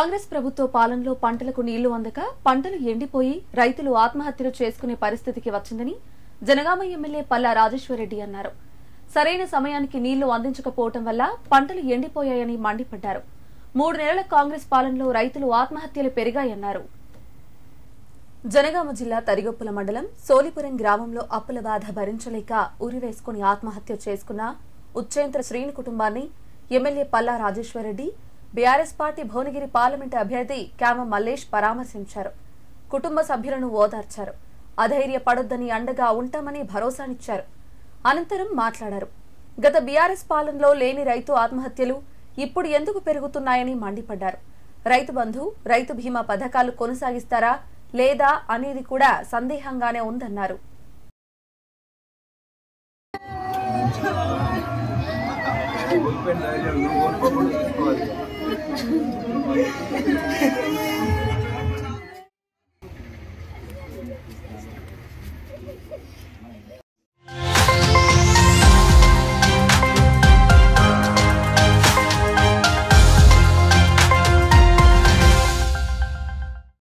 కాంగ్రెస్ ప్రభుత్వ పాలనలో పంటలకు నీళ్లు అందక పంటలు ఎండిపోయి రైతులు ఆత్మహత్యలు చేసుకునే పరిస్థితికి వచ్చిందని జనగామ ఎమ్మెల్యే పల్లా రాజేశ్వరరెడ్డి అన్నారు. సరైన సమయానికి నీళ్లు అందించకపోవడం వల్ల పంటలు ఎండిపోయాయని మండిపడ్డారు. 3 నెలల కాంగ్రెస్ పాలనలో రైతులు ఆత్మహత్యలు పెరిగాయన్నారు. జనగామ జిల్లా తరిగొప్పుల మండలం సోలిపురం గ్రామంలో అప్పుల బాధ భరించలేక ఉరివేసుకుని ఆత్మహత్య చేసుకున్న ఉచ్చేంద్ర శ్రీని కుటుంబాన్ని MLA Palla Rajeshwar Reddy BRS party Bhuvanagiri parliament అభ్యర్థి క్యామ మల్లేష్ పరామర్శించారు. కుటుంబ సభ్యులను ఓదార్చారు. అధైర్యపడొద్దని అండగా ఉంటామని భరోసానిచ్చారు. అనంతరం మాట్లాడారు. గత బీఆర్ఎస్ పాలనలో లేని రైతు ఆత్మహత్యలు ఇప్పుడు ఎందుకు పెరుగుతున్నాయని మండిపడ్డారు. రైతు బంధు, రైతు బీమా పథకాలు కొనసాగిస్తారా లేదా అనేది కూడా సందేహంగానే ఉందన్నారు.